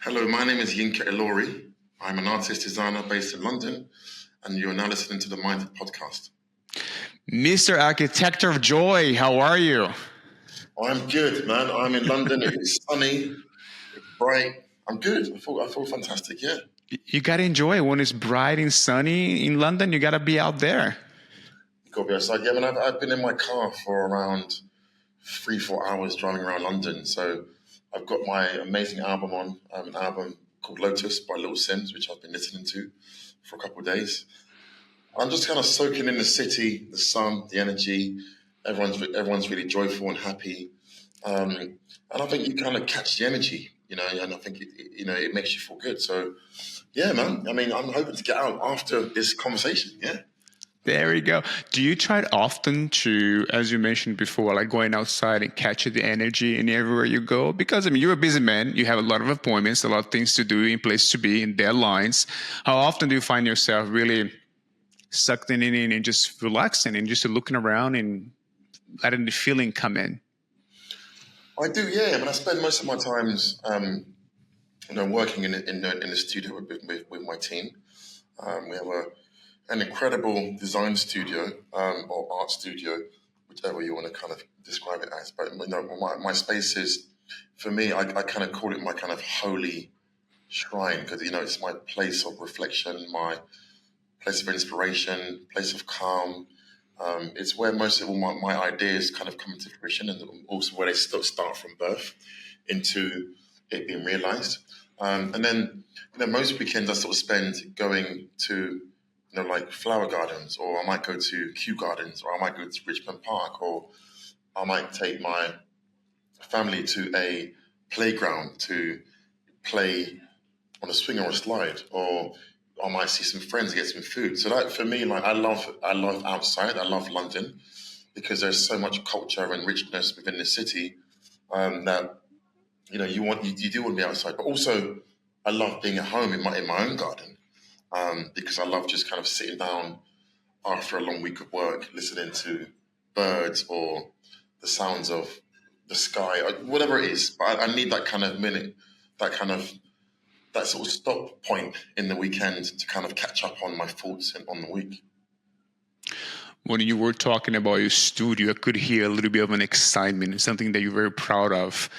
Hello, my name is Yinka Ilori. I'm an artist designer based in London, and you're now listening to the Minded podcast. Mr. Architect of Joy, how are you? I'm good, man. I'm in London. It's sunny, it's bright. I'm good. I feel fantastic. Yeah. You gotta enjoy it when it's bright and sunny in London. You gotta be out there. You got to be outside. Yeah, man. I've been in my car for around 3-4 hours driving around London. So I've got my amazing album on, an album called Lotus by Little Sims, which I've been listening to for a couple of days. I'm just kind of soaking in the city, the sun, the energy. Everyone's really joyful and happy, and I think you kind of catch the energy, and I think it makes you feel good. So, yeah, man. I mean, I'm hoping to get out after this conversation. Yeah. There you go. Do you try it often to, as you mentioned before, like going outside and catching the energy in everywhere you go? Because, I mean, you're a busy man. You have a lot of appointments, a lot of things to do, in place to be, in deadlines. How often do you find yourself really sucked in and just relaxing and just looking around and letting the feeling come in? I do. Yeah. I mean, I spend most of my times, working in the studio with my team. We have an incredible design studio, or art studio, whichever you want to kind of describe it as. But my space is, for me, I kind of call it my kind of holy shrine, because it's my place of reflection, my place of inspiration, place of calm. It's where most of all my ideas kind of come into fruition, and also where they start from birth into it being realized. And then, most weekends I sort of spend going to, like flower gardens, or I might go to Kew Gardens, or I might go to Richmond Park, or I might take my family to a playground to play on a swing or a slide, or I might see some friends, get some food. So that, for me, like I love outside. I love London because there's so much culture and richness within the city, that you do want to be outside. But also, I love being at home in my own garden, because I love just kind of sitting down after a long week of work, listening to birds or the sounds of the sky, or whatever it is. But I need that kind of minute, that sort of stop point in the weekend to kind of catch up on my thoughts and on the week. When you were talking about your studio, I could hear a little bit of an excitement, something that you're very proud of.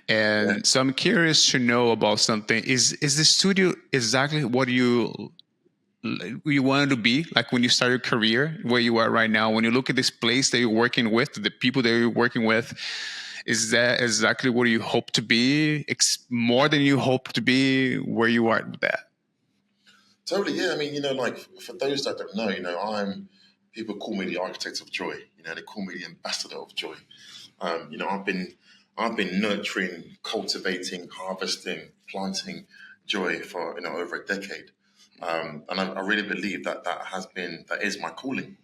And Yeah. so I'm curious to know about something. Is the studio exactly what you wanted to be, like when you started your career, where you are right now? When you look at this place that you're working with, the people that you're working with, is that exactly what you hope to be? More than you hope to be where you are with that? Totally, yeah. I mean, like for those that don't know, people call me the architect of joy. They call me the ambassador of joy. I've been nurturing, cultivating, harvesting, planting joy for over a decade, and I really believe that is my calling.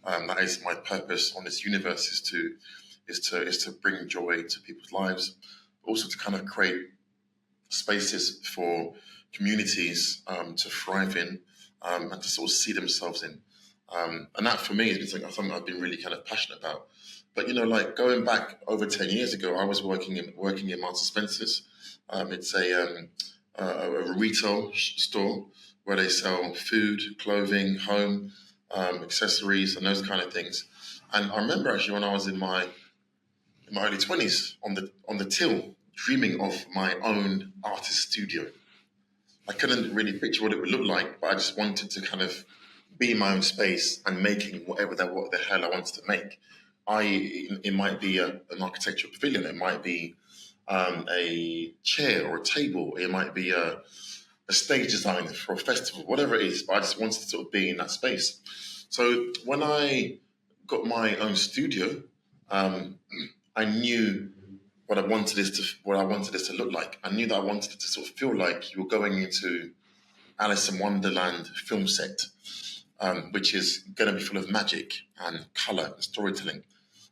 That is my purpose on this universe, is to bring joy to people's lives, also to kind of create spaces for communities, to thrive in, and to sort of see themselves in. And that for me has been something I've been really kind of passionate about. But like going back over 10 years ago, I was working in Marks and Spencer's. It's a retail store where they sell food, clothing, home, accessories, and those kind of things. And I remember actually when I was in my early 20s on the till, dreaming of my own artist studio. I couldn't really picture what it would look like, but I just wanted to kind of be in my own space and making what the hell I wanted to make. It might be an architectural pavilion, it might be a chair or a table, it might be a stage design for a festival, whatever it is, but I just wanted to sort of be in that space. So when I got my own studio, I knew what I wanted this to look like. I knew that I wanted it to sort of feel like you were going into Alice in Wonderland film set, which is going to be full of magic and color and storytelling,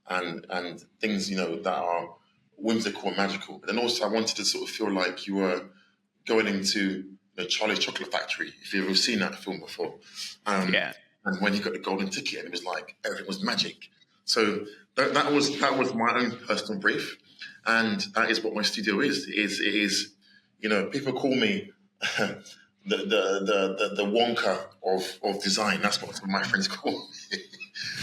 and things that are whimsical and magical. But then also I wanted to sort of feel like you were going into Charlie's Chocolate Factory, if you've ever seen that film before. Yeah. And when you got the golden ticket, and it was like everything was magic. So that was my own personal brief, and that is what my studio is. It is People call me the Wonka of design. That's what some of my friends call me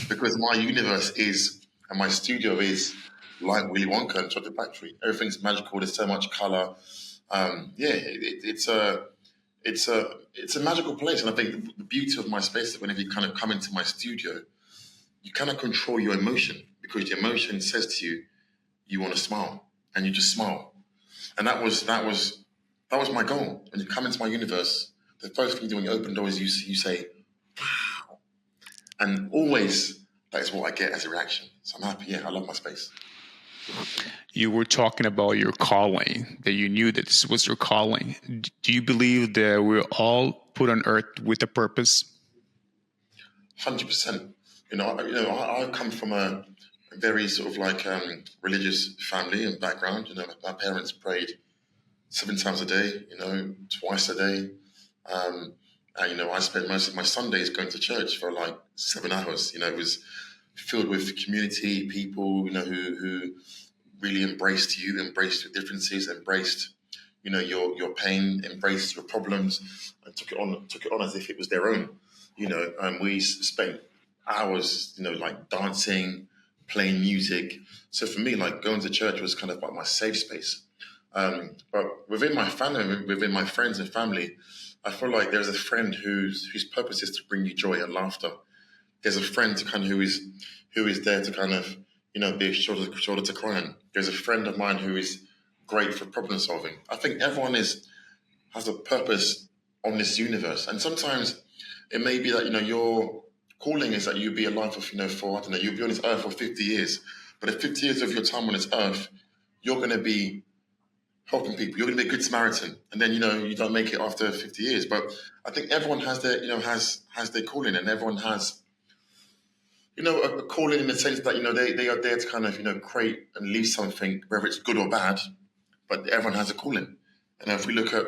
because my universe is and my studio is like Willy Wonka and Chocolate Factory. Everything's magical. There's so much color. It's a magical place, and I think the beauty of my space is that whenever you kind of come into my studio, you kind of control your emotion because the emotion says to you, you want to smile, and you just smile. And that was my goal. When you come into my universe, the first thing you do when you open doors, you say, wow. And always that is what I get as a reaction. So I'm happy. Yeah, I love my space. You were talking about your calling, that you knew that this was your calling. Do you believe that we're all put on earth with a purpose? 100%. I come from a very sort of like religious family and background. My parents prayed 7 times a day, twice a day. And I spent most of my Sundays going to church for like 7 hours. It was filled with community, people, who really embraced you, embraced your differences, embraced, your pain, embraced your problems, and took it on as if it was their own. And we spent hours, like dancing, playing music. So for me, like going to church was kind of like my safe space. But within my family, within my friends and family, I feel like there's a friend whose purpose is to bring you joy and laughter. There's a friend to kind of who is there to kind of be a shoulder to cry on. There's a friend of mine who is great for problem solving. I think everyone has a purpose on this universe, and sometimes it may be that your calling is that you'll be alive for I don't know, you'll be on this earth for 50 years, but if 50 years of your time on this earth, you're going to be helping people. You're going to be a good Samaritan, and then you don't make it after 50 years. But I think everyone has their has their calling, and everyone has a calling in the sense that they are there to kind of create and leave something, whether it's good or bad. But everyone has a calling, and if we look at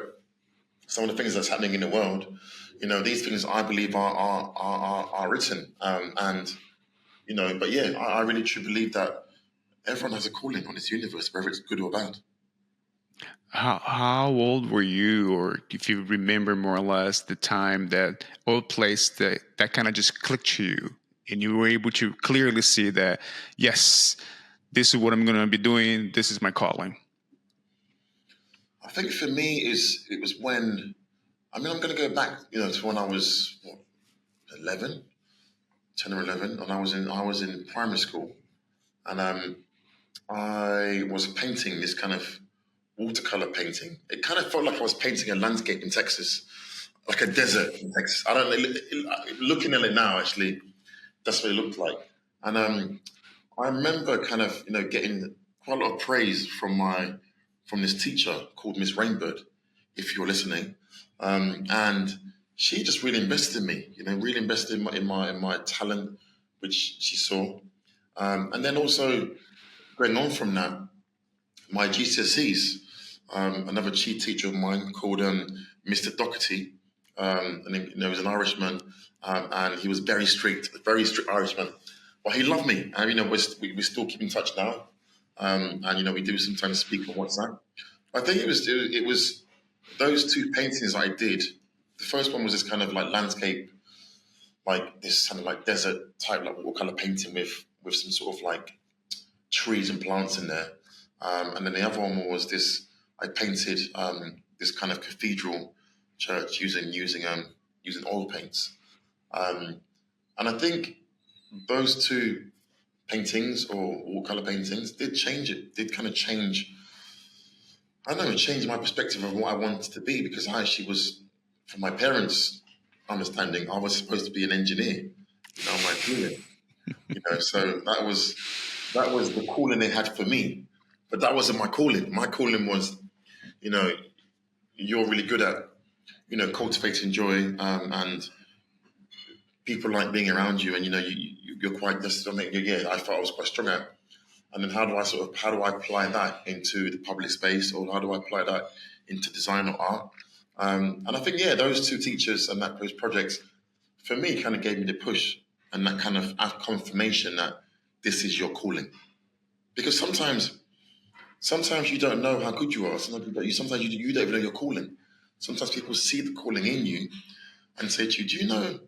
some of the things that's happening in the world, these things I believe are written, and But yeah, I really truly believe that everyone has a calling on this universe, whether it's good or bad. How old were you, or if you remember more or less the time that old place that kind of just clicked to you, and you were able to clearly see that, yes, this is what I'm going to be doing. This is my calling. I think for me it was when I'm going to go back to when I was 11, 10 or 11, and I was in primary school, and I was painting this kind of watercolor painting. It kind of felt like I was painting a landscape in Texas, like a desert in Texas. I don't know. Looking at it now, actually, that's what it looked like. And I remember kind of getting quite a lot of praise from this teacher called Miss Rainbird, if you're listening, and she just really invested in me. Really invested in my talent, which she saw, and then also going on from that, my GCSEs. Another chief teacher of mine called Mr. Doherty, and he was an Irishman, and he was a very strict Irishman. But he loved me, and we still keep in touch now, and we do sometimes speak on WhatsApp. I think it was those two paintings I did. The first one was this kind of like landscape, like this kind of like desert type, like watercolor painting with some sort of like trees and plants in there. And then the other one was this. I painted this kind of cathedral church using oil paints, um, and I think those two paintings or watercolor paintings did change it. Did kind of change. I don't know, change my perspective of what I wanted to be because I actually was, from my parents' understanding, I was supposed to be an engineer. My feeling. So that was the calling they had for me, but that wasn't my calling. My calling was, you know, you're really good at, cultivating joy, and people like being around you, and you're quite. That's something. Yeah, I thought I was quite strong at. And then how do I apply that into the public space, or how do I apply that into design or art? And I think those two teachers and those projects for me kind of gave me the push and that kind of confirmation that this is your calling. Because sometimes you don't know how good you are. Sometimes you don't even know your calling. Sometimes people see the calling in you and say to you, "Do you know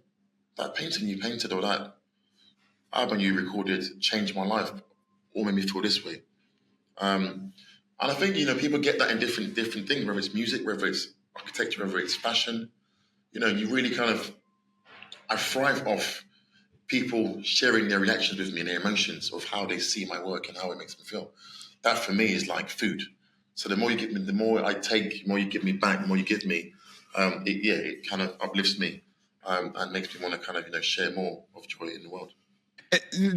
that painting you painted or that album you recorded changed my life or made me feel this way?" And I think people get that in different things, whether it's music, whether it's architecture, whether it's fashion. You really kind of I thrive off people sharing their reactions with me and their emotions of how they see my work and how it makes me feel. That for me is like food. So the more you give me, the more I take, the more you give me back, the more you give me, it kind of uplifts me and makes me want to kind of share more of joy in the world.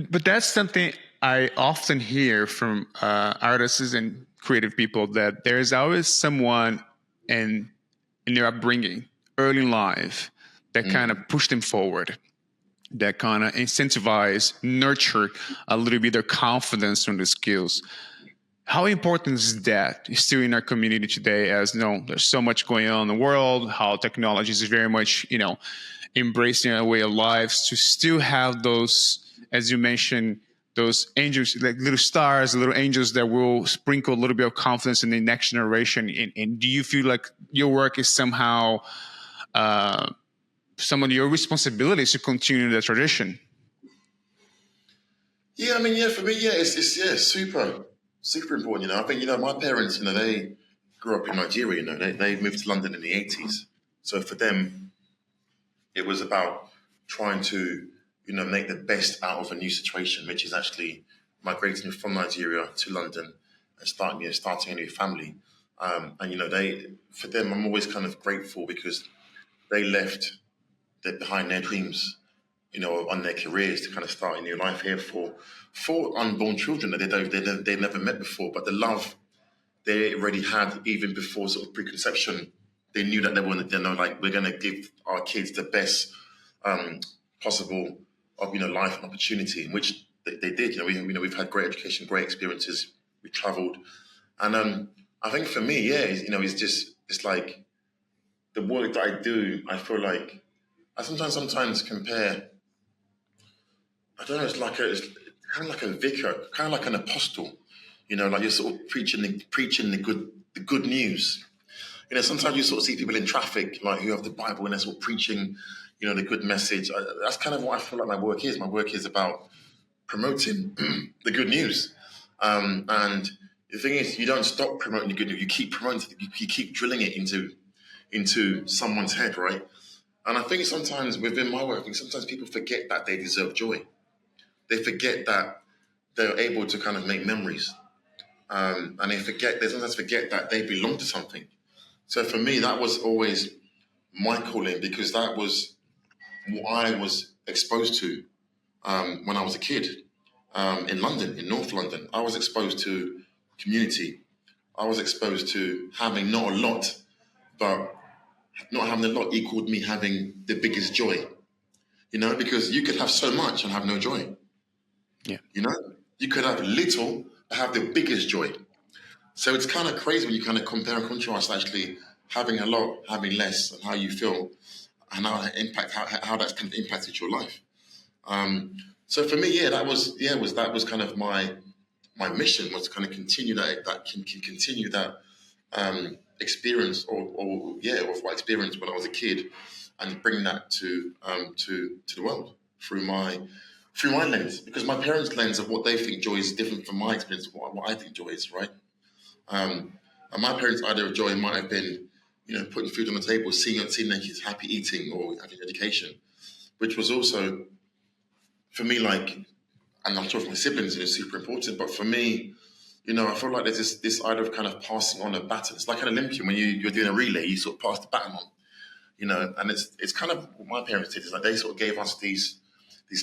But that's something I often hear from artists and creative people, that there's always someone in their upbringing early in life that kind of push them forward, that kind of incentivize, nurture a little bit their confidence and the skills. How important is that still in our community today? As there's so much going on in the world, how technology is very much, embracing our way of lives, to still have those, as you mentioned, those angels, like little stars, little angels that will sprinkle a little bit of confidence in the next generation. And do you feel like your work is somehow some of your responsibilities to continue the tradition? Yeah, I mean, yeah, for me, yeah, it's super important. I think my parents, they grew up in Nigeria. They moved to London in the '80s. So for them, it was about trying to make the best out of a new situation, which is actually migrating from Nigeria to London and starting a new family. And for them, I'm always kind of grateful because they left behind their dreams, on their careers to kind of start a new life here for unborn children that they've never met before. But the love they already had even before sort of preconception, they knew that like, we're going to give our kids the best possible of life and opportunity, which they did. We've had great education, great experiences. We travelled, and I think for me, yeah, it's like the work that I do. I feel like I sometimes compare. I don't know. It's kind of like a vicar, kind of like an apostle. Like you're sort of preaching the good news. Sometimes you sort of see people in traffic, like who have the Bible and they're sort of preaching, the good message. That's kind of what I feel like my work is. My work is about promoting the good news. And the thing is, you don't stop promoting the good news. You keep promoting it. You keep drilling it into someone's head, right? And I think sometimes within my work, I think sometimes people forget that they deserve joy. They forget that they're able to kind of make memories. And they sometimes forget that they belong to something. So for me, that was always my calling because that was what I was exposed to when I was a kid in London, in North London. I was exposed to community. I was exposed to having not a lot, but not having a lot equaled me having the biggest joy. Because you could have so much and have no joy. Yeah. You could have little but have the biggest joy. So it's kind of crazy when you kind of compare and contrast actually having a lot, having less, and how you feel, and how that's kind of impacted your life. So for me, yeah, that was kind of my mission, was to kind of continue that can continue that experience or of what I experienced when I was a kid, and bring that to the world through my lens, because my parents' lens of what they think joy is different from my experience of what I think joy is, right? And my parents' idea of joy might have been, putting food on the table, seeing their kids happy eating or having education, which was also, for me, like, and I'm sure for my siblings, it's super important, but for me, I feel like there's this idea of kind of passing on a baton. It's like an Olympian, when you're doing a relay, you sort of pass the baton on, and it's kind of what my parents did, is like they sort of gave us these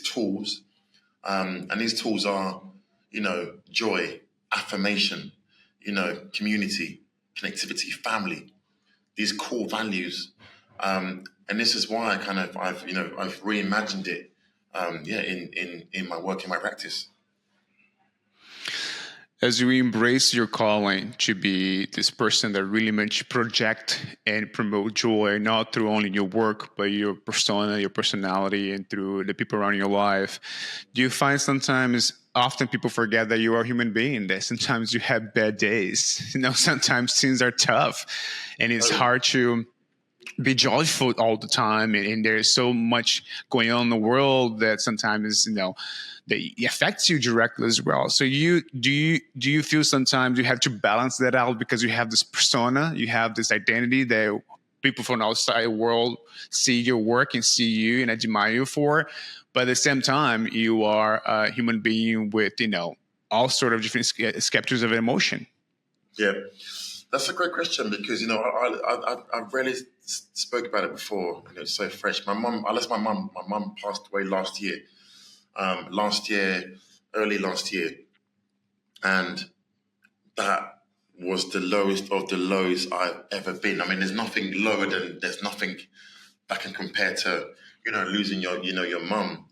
tools, and these tools are, joy, affirmation, community, connectivity, family, these core values. And this is why I've reimagined it, in my work, in my practice. As you embrace your calling to be this person that really much project and promote joy, not through only your work, but your persona, your personality, and through the people around your life, do you find sometimes often people forget that you are a human being, that sometimes you have bad days. Sometimes things are tough, and it's Totally. hard to be joyful all the time, and there's so much going on in the world that sometimes that affects you directly as well. So do you feel sometimes you have to balance that out because you have this persona, you have this identity that people from the outside world see your work and see you and admire you for, but at the same time you are a human being with all sort of different spectrums of emotion? Yeah, that's a great question because I've rarely spoke about it before. It's so fresh. My mum, unless my mum passed away last year. Early last year, and that was the lowest of the lows I've ever been. I mean, there's nothing that can compare to losing your mum.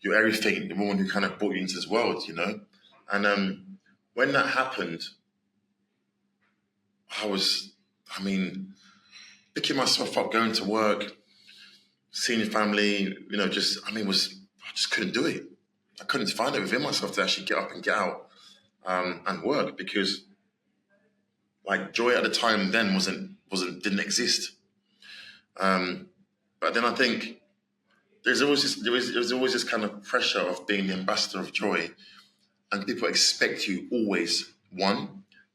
Your everything, the woman who kind of brought you into this world. And when that happened, I mean, picking myself up, going to work, seeing family, I just couldn't do it. I couldn't find it within myself to actually get up and get out and work because, like, joy at the time then didn't exist. But then I think there's always this kind of pressure of being the ambassador of joy, and people expect you always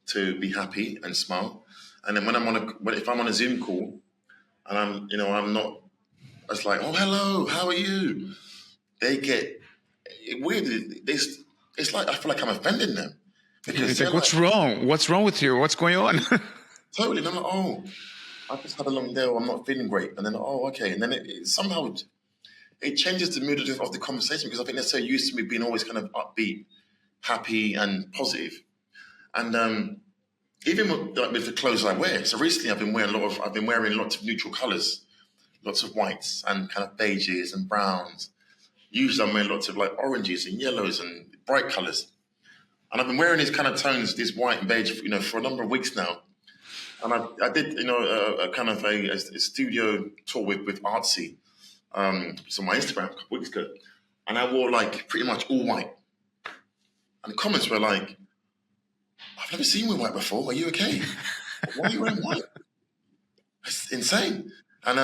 to be happy and smile, and then if I'm on a Zoom call and I'm not, it's like, oh, hello, how are you? They get weird. It's like I feel like I'm offending them because It's they're like, what's like, wrong? What's wrong with you? What's going on? totally. And I'm like, oh, I just had a long day, or I'm not feeling great. And then, oh, okay. And then somehow it changes the mood of the conversation because I think they're so used to me being always kind of upbeat, happy, and positive. And even with the clothes I wear. So recently, I've been wearing lots of neutral colours, lots of whites and kind of beiges and browns. Usually, I'm wearing lots of like oranges and yellows and bright colours. And I've been wearing these kind of tones, this white and beige, for a number of weeks now. And I did, a kind of a studio tour with Artsy, on my Instagram a couple of weeks ago, and I wore like pretty much all white. And the comments were like, "I've never seen you in white before. Are you okay? Why are you wearing white? It's insane." And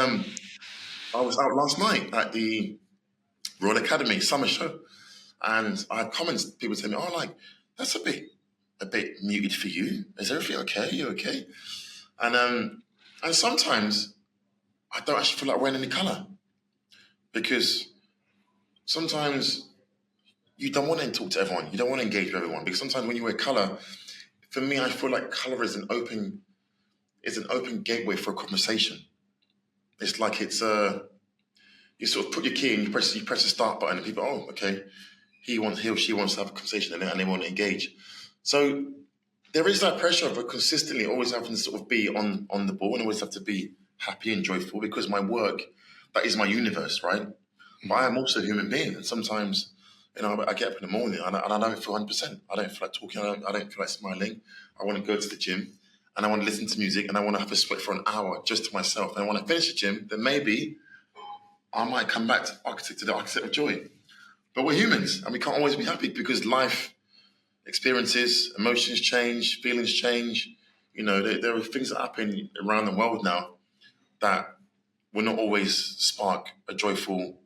I was out last night at the Royal Academy summer show, and I had comments. People telling me, "Oh, like that's a bit muted for you. Is everything okay? You okay?" And sometimes I don't actually feel like wearing any colour because sometimes you don't want to talk to everyone. You don't want to engage with everyone because sometimes when you wear colour, for me, I feel like colour is an open gateway for a conversation. It's like you sort of put your key and you press the start button and people, oh, okay, he or she wants to have a conversation and they want to engage. So there is that pressure of consistently always having to sort of be on the ball and always have to be happy and joyful because my work, that is my universe, right? But I am also a human being, and sometimes, I get up in the morning and I don't feel 100%. I don't feel like talking. I don't feel like smiling. I want to go to the gym and I want to listen to music and I want to have a sweat for an hour just to myself. And when I finish the gym, then maybe I might come back to the architect of joy. But we're humans and we can't always be happy because life experiences, emotions change, feelings change. There are things that happen around the world now that will not always spark a joyful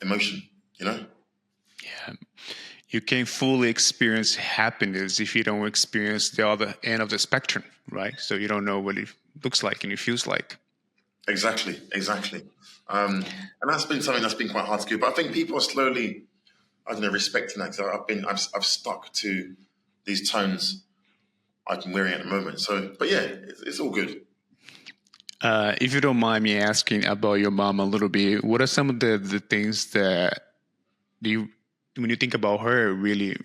emotion, Yeah. You can fully experience happiness if you don't experience the other end of the spectrum, right? So you don't know what it looks like and it feels like. Exactly. And that's been something that's been quite hard to do. But I think people are slowly, I don't know, respecting that. So I've stuck to these tones I've been wearing at the moment. So, but yeah, it's all good. If you don't mind me asking about your mom a little bit, what are some of the things that when you think about her, really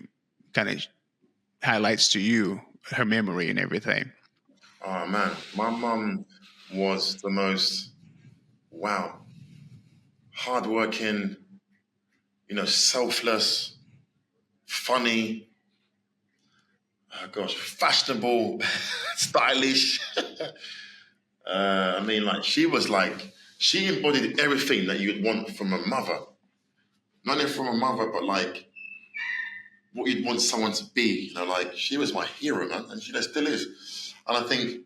kind of highlights to you her memory and everything? Oh man, my mum was the most, wow, hardworking, selfless, funny, oh gosh, fashionable, stylish. Like she embodied everything that you would want from a mother. not only from my mother, but like what you'd want someone to be. Like she was my hero, man, and she still is. And I think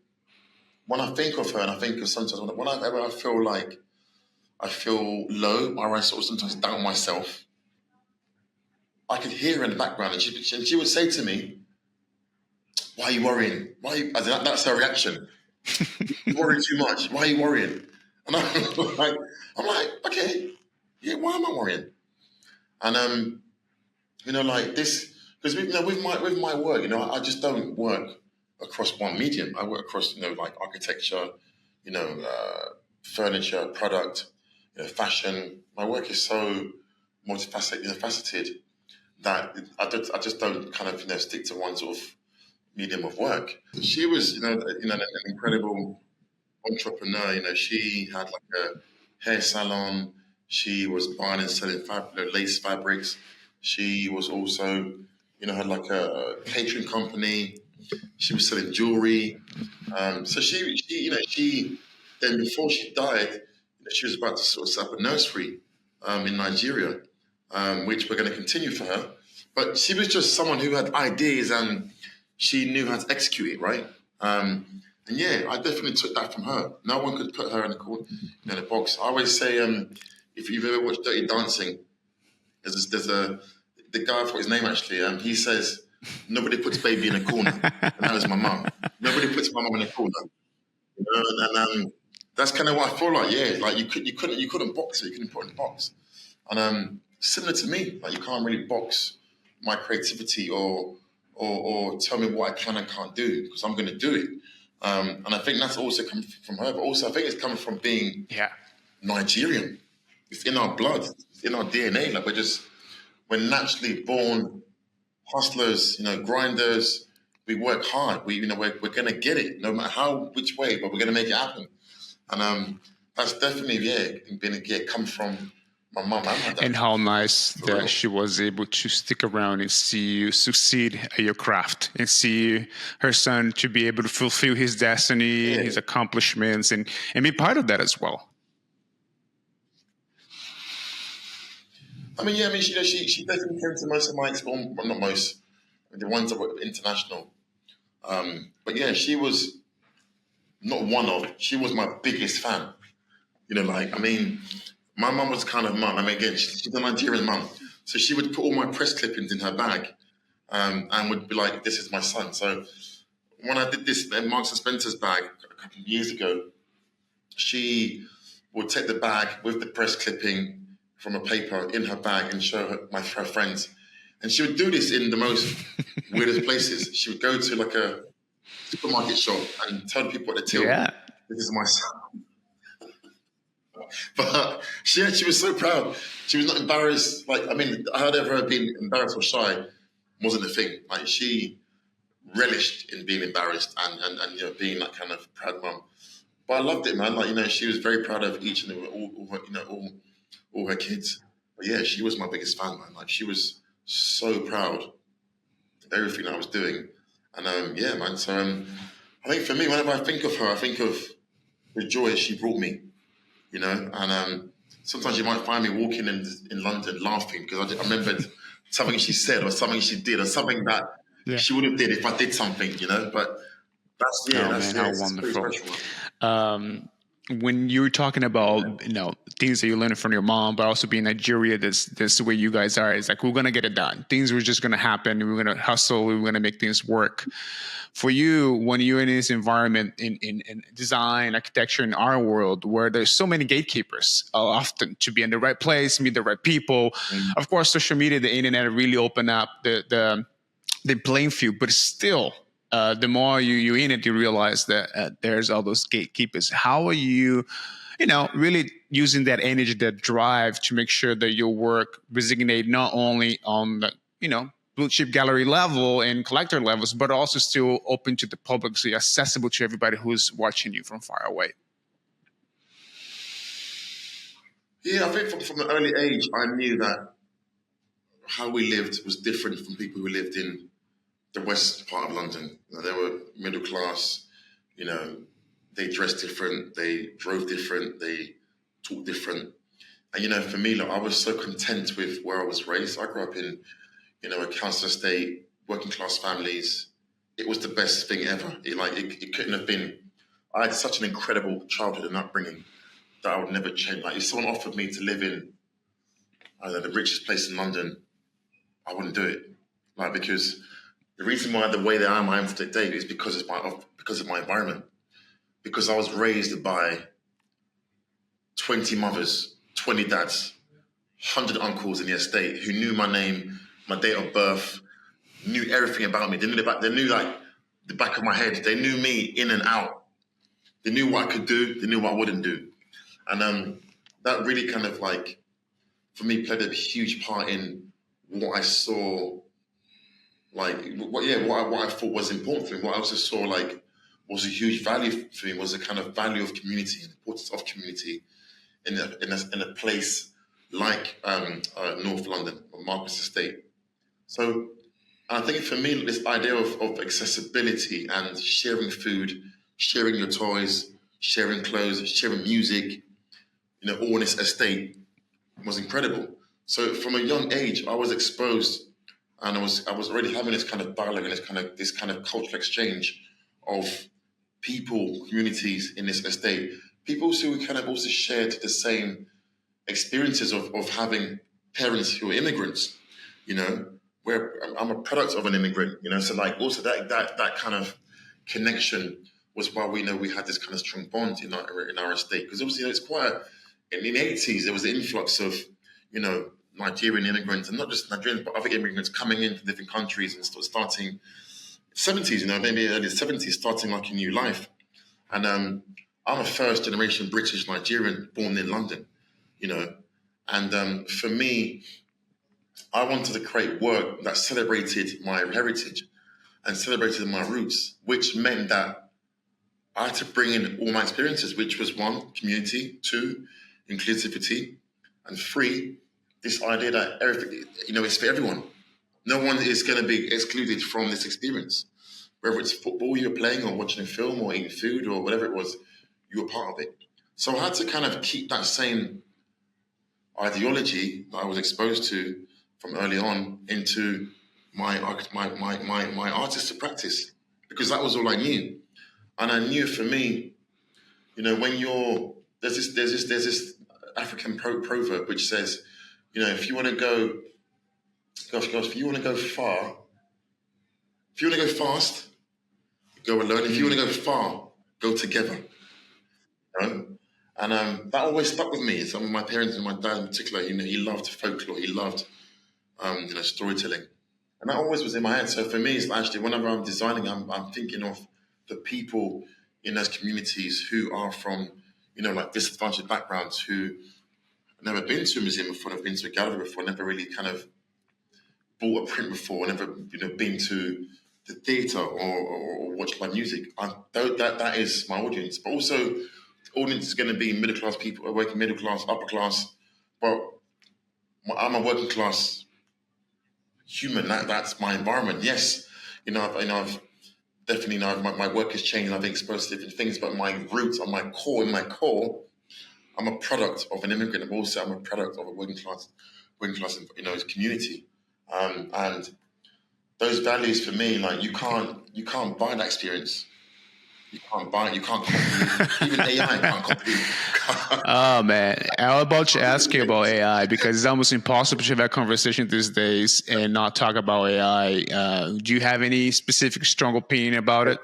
when I think of her, and I think of sometimes whenever I feel like I feel low, or I sort of sometimes doubt myself, I could hear her in the background, and she would say to me, "Why are you worrying? Why?" That's her reaction. You worry too much. Why are you worrying? And I'm like, okay, yeah. Why am I worrying? And like this, because with my work, I just don't work across one medium. I work across, like architecture, furniture, product, fashion. My work is so faceted that I just don't kind of stick to one sort of medium of work. She was an incredible entrepreneur. She had like a hair salon. She was buying and selling lace fabrics. She was also had like a catering company. She was selling jewelry. So she then before she died, she was about to sort of set up a nursery in Nigeria, which we're going to continue for her. But she was just someone who had ideas and she knew how to execute it, right? And yeah, I definitely took that from her. No one could put her in a corner, in a box. I always say, if you've ever watched Dirty Dancing, there's the guy, I forgot his name actually. He says, "Nobody puts baby in a corner," and that was my mum. Nobody puts my mum in a corner. And that's kind of what I feel like. Yeah, like you couldn't box it. You couldn't put it in a box. And similar to me, like you can't really box my creativity or tell me what I can and can't do because I'm going to do it. And I think that's also come from her, but also I think it's coming from being Nigerian. It's in our blood, it's in our DNA. Like we're naturally born hustlers, grinders. We work hard. We're going to get it, no matter which way, but we're going to make it happen. And that's definitely come from my mum and my dad. And how nice that she was able to stick around and see you succeed at your craft and see her son to be able to fulfill his destiny, his accomplishments, and be part of that as well. She definitely came to most of my experience, well, not most, the ones that were international. But yeah, she was not she was my biggest fan. My mum was kind of mum. Again, she's a Nigerian mum. So she would put all my press clippings in her bag and would be like, "This is my son." So when I did this Marks and Spencer's bag a couple of years ago, she would take the bag with the press clipping from a paper in her bag and show her friends. And she would do this in the most weirdest places. She would go to like a supermarket shop and tell people at the till, "This is my son." But she was so proud. She was not embarrassed. I heard of her being embarrassed or shy wasn't a thing. Like she relished in being embarrassed and being that kind of proud mum. But I loved it, man. She was very proud of each and all her kids. But yeah, she was my biggest fan, man. Like she was so proud of everything I was doing. And yeah, man. So I think for me, whenever I think of her, I think of the joy she brought me. And sometimes you might find me walking in London laughing because I remembered something she said or something she did or something that she would have did if I did something, But that's how wonderful. When you were talking about things that you learned from your mom, but also being Nigeria, this the way you guys are. It's like we're gonna get it done. Things were just gonna happen. We're gonna hustle. We're gonna make things work. For you, when you're in this environment in design, architecture, in our world, where there's so many gatekeepers, often to be in the right place, meet the right people. Of course, social media, the internet really open up the playing field, but still, the more you're in it, you realize that there's all those gatekeepers. How are you, really using that energy, that drive to make sure that your work resonate not only on the, blue chip gallery level and collector levels, but also still open to the public, so you're accessible to everybody who's watching you from far away? Yeah, I think from an early age, I knew that how we lived was different from people who lived in the west part of London. They were middle class, they dressed different, they drove different, they talked different. And for me, look, I was so content with where I was raised. I grew up in, a council estate, working class families. It was the best thing ever. It couldn't have been. I had such an incredible childhood and upbringing that I would never change. Like if someone offered me to live in, I don't know, the richest place in London, I wouldn't do it. Like because the reason why the way that I am today is because of my environment. Because I was raised by 20 mothers, 20 dads, 100 uncles in the estate who knew my name, my date of birth, knew everything about me. They knew like the back of my head. They knew me in and out. They knew what I could do. They knew what I wouldn't do. And that really kind of like, for me, played a huge part in what I saw, like, what I thought was important for me. What I also saw, like, was a huge value for me, was a kind of value of community, and importance of community in a place like North London, or Marcus Estate. So I think for me, this idea of accessibility and sharing food, sharing your toys, sharing clothes, sharing music, all in this estate was incredible. So from a young age, I was exposed, and I was already having this kind of dialogue and this kind of cultural exchange of people, communities in this estate, people who kind of also shared the same experiences of having parents who are immigrants, where I'm a product of an immigrant, so like also that kind of connection was why we had this kind of strong bond in our estate. Because obviously it's quite in the 80s there was an influx of Nigerian immigrants, and not just Nigerians but other immigrants coming in from different countries and starting 70s, maybe early 70s, starting like a new life. And I'm a first generation British Nigerian born in London, and for me, I wanted to create work that celebrated my heritage and celebrated my roots, which meant that I had to bring in all my experiences, which was one, community, two, inclusivity, and three, this idea that everything, it's for everyone. No one is going to be excluded from this experience. Whether it's football you're playing or watching a film or eating food or whatever it was, you were part of it. So I had to kind of keep that same ideology that I was exposed to from early on into my artistic practice, because that was all I knew. And I knew for me, when there's this African proverb which says, if you want to go, if you want to go far, if you want to go fast, go alone. If you want to go far, go together. And that always stuck with me. Some of my parents and my dad in particular, he loved folklore, he loved storytelling, and that always was in my head. So for me, it's actually whenever I'm designing, I'm thinking of the people in those communities who are from like disadvantaged backgrounds, who have never been to a museum before, never been to a gallery before, never really kind of bought a print before, never been to the theatre or watched live music. That is my audience, but also the audience is going to be middle class people, working middle class, upper class, but I'm a working class human. That's my environment. Yes, I've definitely my work has changed. I've been exposed to different things, but my roots, on my core, I'm a product of an immigrant. I'm a product of a working class, community, and those values for me, like you can't buy that experience. You can't buy it. You can't copy it. Even AI can't copy it. Oh man, I was about to ask you about AI because it's almost impossible to have a conversation these days and not talk about AI. Do you have any specific strong opinion about it?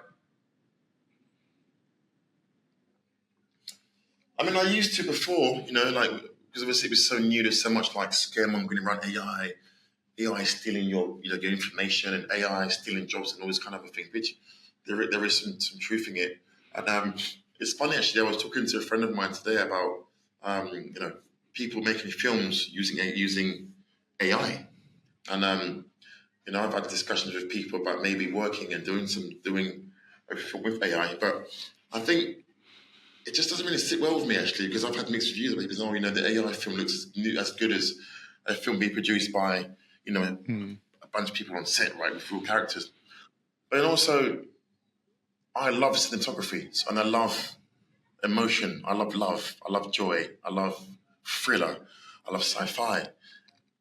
I mean, I used to before, because obviously it was so new. There's so much like scaremongering around AI stealing your information, and AI stealing jobs and all this kind of a thing. Which there is some truth in it. And it's funny actually. I was talking to a friend of mine today about people making films using AI, and I've had discussions with people about maybe working and doing a film with AI, but I think it just doesn't really sit well with me actually, because I've had mixed reviews of it. Because the AI film looks as good as a film being produced by a bunch of people on set, right, with real characters. But then also, I love cinematography, and I love emotion. I love love. I love joy. I love thriller, I love sci-fi.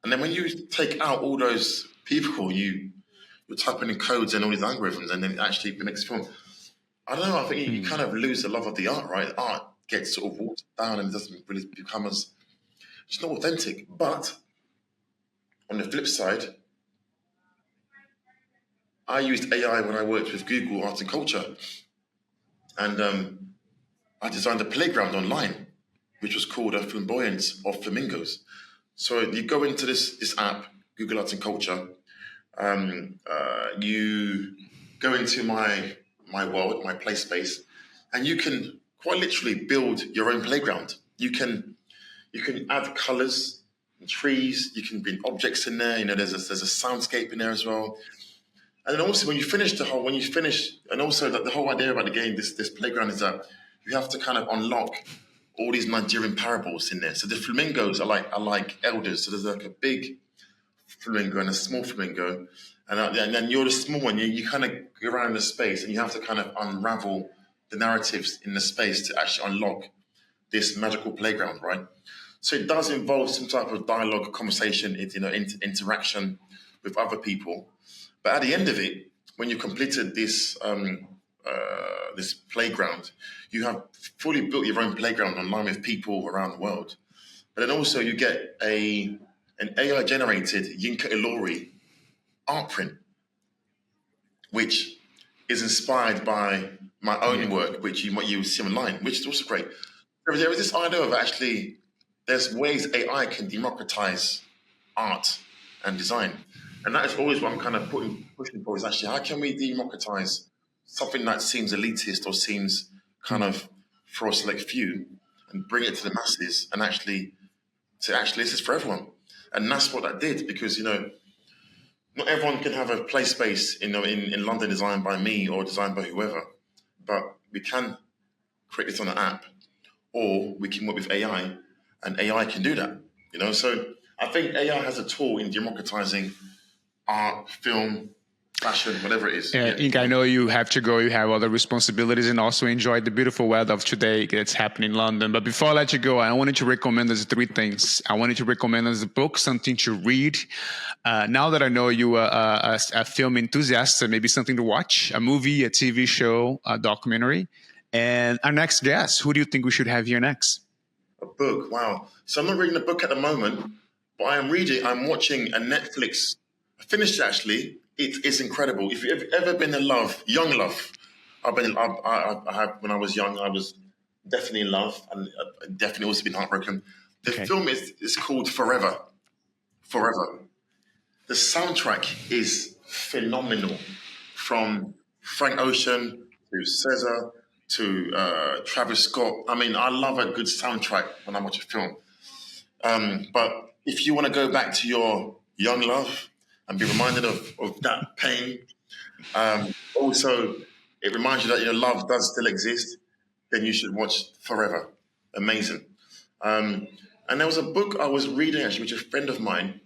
And then when you take out all those people, you're typing in codes and all these algorithms, and then it actually the next film. I don't know. I think you kind of lose the love of the art, right? Art gets sort of watered down and doesn't really become as it's not authentic. But on the flip side, I used AI when I worked with Google Arts and Culture, and I designed a playground online, which was called a Flamboyance of Flamingos. So you go into this app, Google Arts and Culture. You go into my world, my play space, and you can quite literally build your own playground. You can add colours and trees. You can bring objects in there. There's a soundscape in there as well. And then also and also the whole idea about the game, this playground is that you have to kind of unlock all these Nigerian parables in there. So the flamingos are like elders. So there's like a big flamingo and a small flamingo, and then you're the small one. You kind of go around the space, and you have to kind of unravel the narratives in the space to actually unlock this magical playground, right? So it does involve some type of dialogue, conversation, interaction with other people. But at the end of it, when you've completed this playground, you have fully built your own playground online with people around the world. But then also you get an AI generated Yinka Ilori art print, which is inspired by my own work, which you see online, which is also great. There is this idea of actually there's ways AI can democratize art and design. And that is always what I'm kind of pushing for is actually how can we democratize something that seems elitist or seems kind of for a select few and bring it to the masses and actually this is for everyone. And that's what that did because, not everyone can have a play space in London designed by me or designed by whoever, but we can create this on an app or we can work with AI and AI can do that, So I think AI has a tool in democratizing art, film, fashion, whatever it is. Inka, I know you have to go. You have other responsibilities and also enjoy the beautiful weather of today that's happening in London. But before I let you go, I wanted to recommend us 3 things. I wanted to recommend us a book, something to read. Now that I know you are a film enthusiast, so maybe something to watch, a movie, a TV show, a documentary. And our next guest, who do you think we should have here next? A book, wow. So I'm not reading a book at the moment, but I'm watching a Netflix. I finished it actually. It's incredible. If you've ever been in love, young love, I have when I was young. I was definitely in love, and definitely also been heartbroken. The film is called Forever. Forever. The soundtrack is phenomenal, from Frank Ocean to Cesar to Travis Scott. I mean, I love a good soundtrack when I watch a film. But if you want to go back to your young love and be reminded of that pain, also it reminds you that your love does still exist, then you should watch Forever. Amazing. And there was a book I was reading actually, which a friend of mine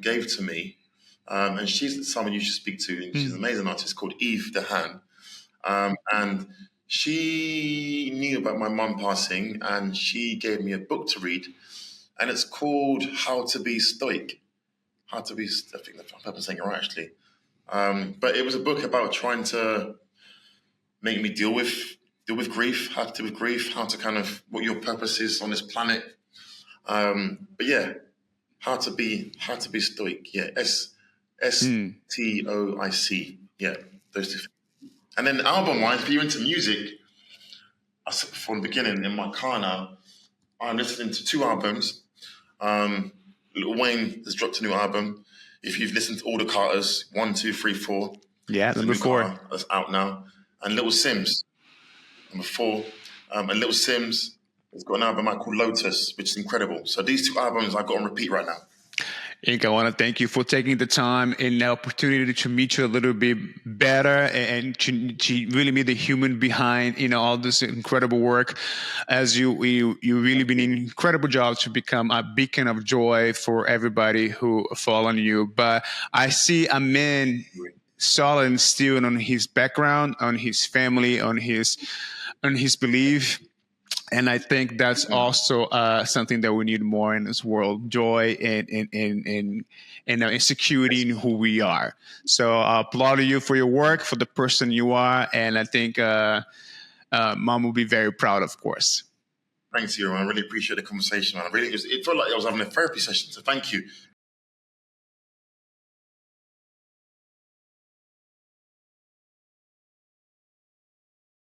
gave to me, and she's someone you should speak to. And she's an amazing artist called Eve DeHaan, and she knew about my mum passing, and she gave me a book to read, and it's called How to Be Stoic. I think I'm saying it right actually. But it was a book about trying to make me deal with grief, how to deal with grief, how to kind of what your purpose is on this planet. But yeah, how to be stoic. Yeah, STOIC. Yeah, those 2. And then album-wise, if you're into music, I said before in the beginning, in my car now, I'm listening to 2 albums. Lil Wayne has dropped a new album. If you've listened to all the Carters, 1, 2, 3, 4. Yeah, number 4. That's out now. And Little Sims, number 4. And Little Sims has got an album out called Lotus, which is incredible. So these 2 albums I've got on repeat right now. Yinka, I want to thank you for taking the time and the opportunity to meet you a little bit better and to really meet the human behind, all this incredible work. As you really been an incredible job to become a beacon of joy for everybody who follow you. But I see a man solid and still on his background, on his family, on his belief. And I think that's also something that we need more in this world: joy and security in who we are. So I applaud you for your work, for the person you are, and I think Mom will be very proud, of course. Thanks, you. I really appreciate the conversation. I really, it felt like I was having a therapy session. So thank you.